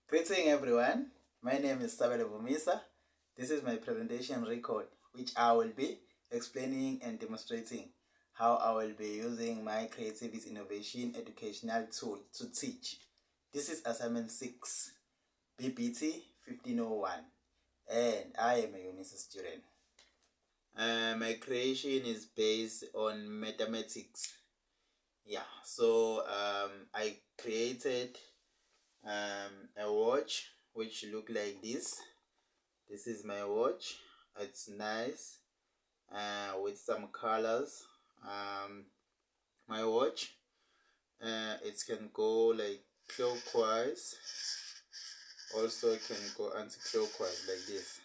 Greeting everyone, my name is Sabele Bumisa. This is my presentation record which I will be explaining and demonstrating how I will be using my Creativity Innovation Educational Tool to teach. This is assignment 6, BBT 1501, and I am a UNISA student. My creation is based on mathematics. So I created a watch which look like this. This is my watch. It's nice with some colors. My watch it can go like clockwise, also can go anti-clockwise like this.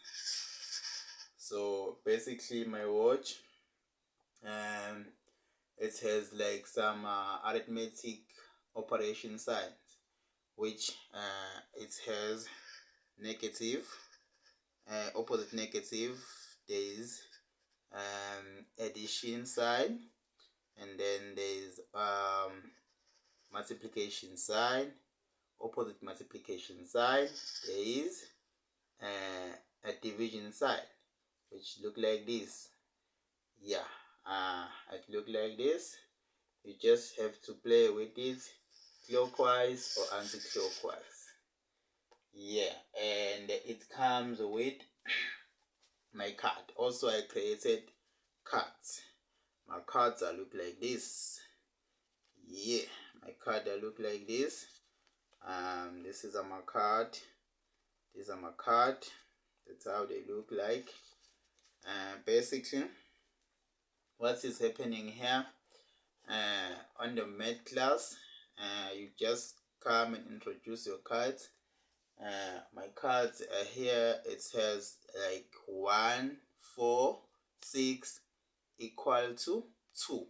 So basically my watch it has like some arithmetic operation signs, which it has negative, opposite negative, there is addition sign, and then there is multiplication sign, opposite multiplication sign, there is a division sign, which look like this. It look like this. You just have to play with it clockwise or anti-clockwise. And it comes with my card. Also, I created cards. My cards look like this. My card look like this. This is my card. These are my card. That's how they look like. Basically, what is happening here on the math class, you just come and introduce your cards. My cards here, it has like 1, 4, 6 equal to 2.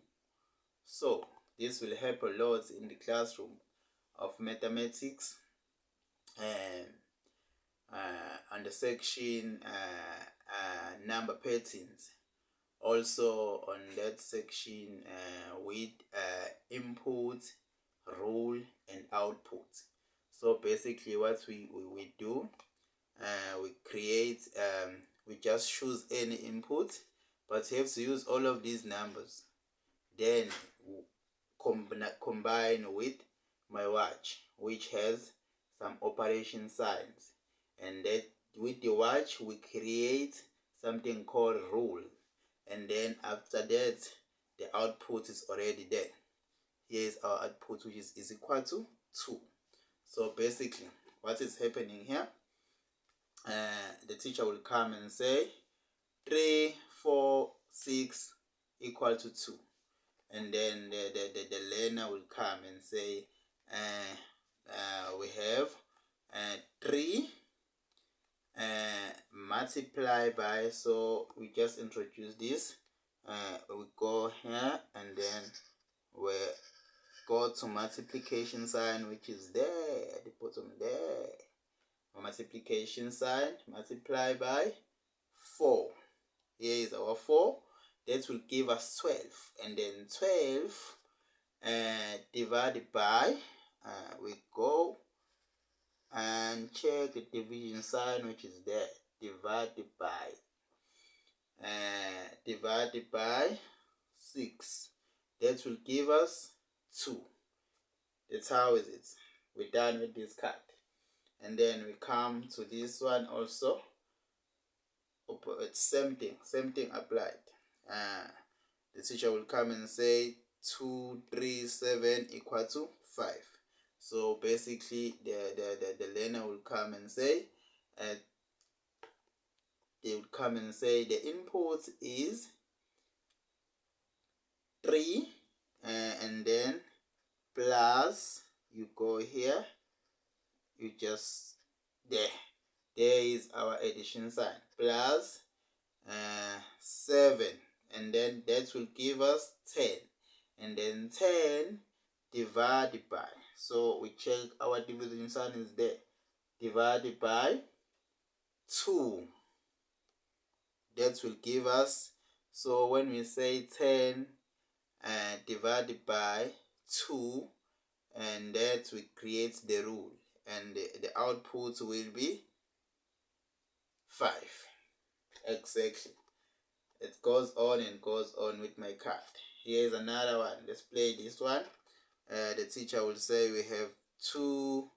So this will help a lot in the classroom of mathematics, and on the section number patterns. Also on that section with input, rule, and output. So basically what we do, we create, we just choose any input, but you have to use all of these numbers, then combine with my watch, which has some operation signs, and that with the watch we create something called rule, and then after that the output is already there. Here is our output, which is equal to 2. So basically what is happening here, the teacher will come and say 3, 4, 6 equal to 2, and then the learner will come and say we have 3 multiply by, so we just introduce this, we go here and then we go to multiplication sign, which is there at the bottom there. Multiplication sign, multiply by 4. Here is our 4. That will give us 12, and then 12 divided by, we go and check the division sign, which is there, divided by 6. That will give us 2. That's how is it. We're done with this card. And then we come to this one also. It's same thing applied. The teacher will come and say 2, 3, 7 equal to 5. So basically the learner will come and say, they will come and say the input is 3, and then plus, you go here, you just there is our addition sign, plus 7, and then that will give us 10, and then 10 divided by, so we check our division sign is there, divided by 2. That will give us, so when we say 10 divided by 2, and that we create the rule, and the output will be 5. Exactly. It goes on and goes on with my card. Here's another one. Let's play this one. The teacher will say we have 2,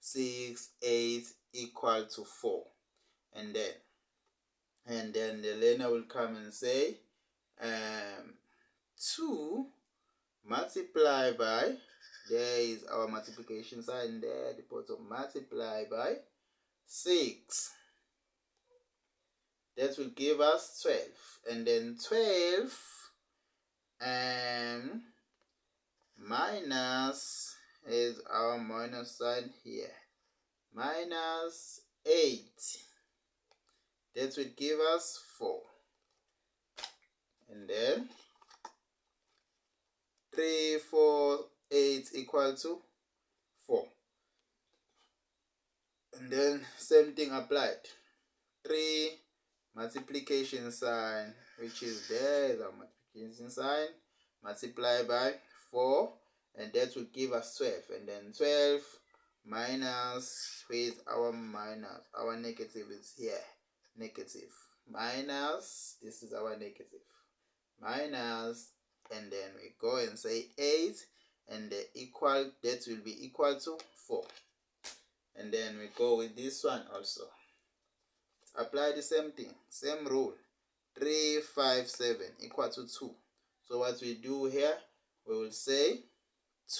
6, 8 equal to 4. And then the learner will come and say 2 multiply by, there is our multiplication sign there at the bottom, multiply by 6. That will give us 12. And then 12 minus, is our minus sign here, minus 8. That will give us 4. And then 3, 4, 8 equal to 4. And then same thing applied. 3 multiplication sign, which is there, the multiplication sign, multiply by 4, and that will give us 12. And then 12 minus, where is our minus? Our negative is here. Negative. Minus, this is our negative. Minus, and then we go and say 8, and the equal, that will be equal to 4. And then we go with this one also. Apply the same thing, same rule. 3, 5, 7 equal to 2. So what we do here, we will say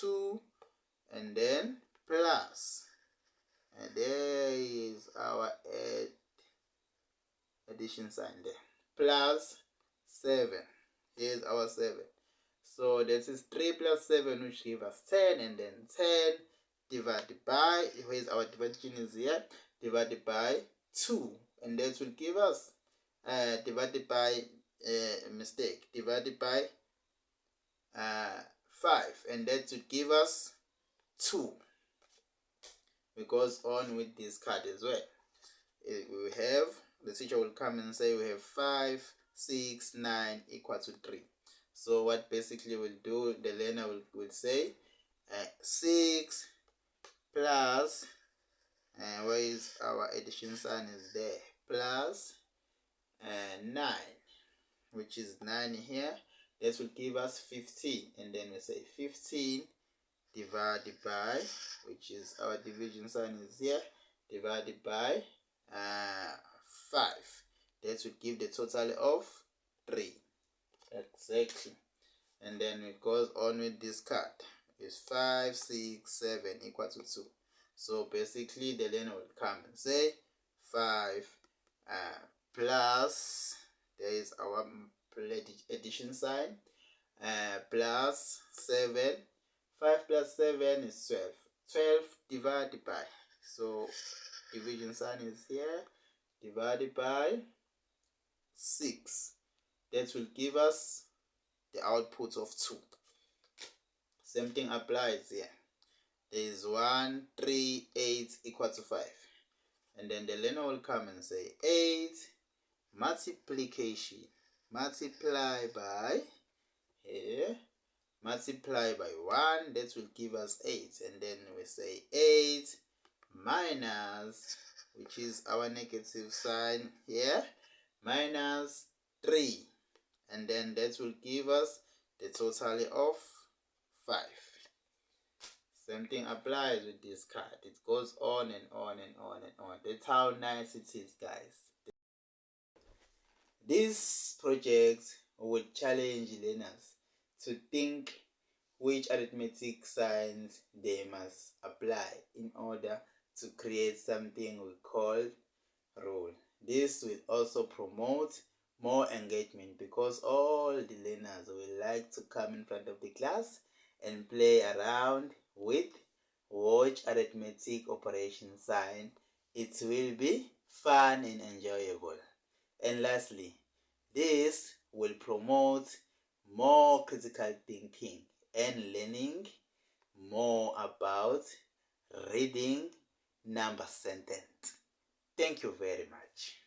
2 and then plus. And there is our addition sign there. Plus 7. Here's our 7. So this is 3 plus 7, which gives us 10. And then 10 divided by, here's our division is here, divided by 2. And that will give us divided by divided by 5, and that will give us 2. We goes on with this card as well. We have, the teacher will come and say we have 5, 6, 9 equal to 3. So what basically we'll do, the learner will say 6 plus, where is our addition sign is there, plus 9, which is 9 here. This will give us 15, and then we say 15 divided by, which is our division sign is here, divided by 5. That will give the total of 3. Exactly. And then it goes on with this card. It's 5, 6, 7 equal to 2. So basically the learner will come and say 5 plus, there is our addition sign, plus 7. 5 plus 7 is 12. 12 divided by, so division sign is here, divided by 6. That will give us the output of 2. Same thing applies here. There is 1, 3, 8 equal to 5. And then the learner will come and say 8 multiplication, multiply by here, multiply by 1, that will give us 8. And then we say 8 minus, which is our negative sign here, minus 3. And then that will give us the total of 5. Same thing applies with this card. It goes on and on and on and on. That's how nice it is, guys. This project will challenge learners to think which arithmetic signs they must apply in order to create something we call rule. This will also promote more engagement because all the learners will like to come in front of the class and play around with watch arithmetic operation sign. It will be fun and enjoyable. And lastly, this will promote more critical thinking and learning more about reading number sentence. Thank you very much.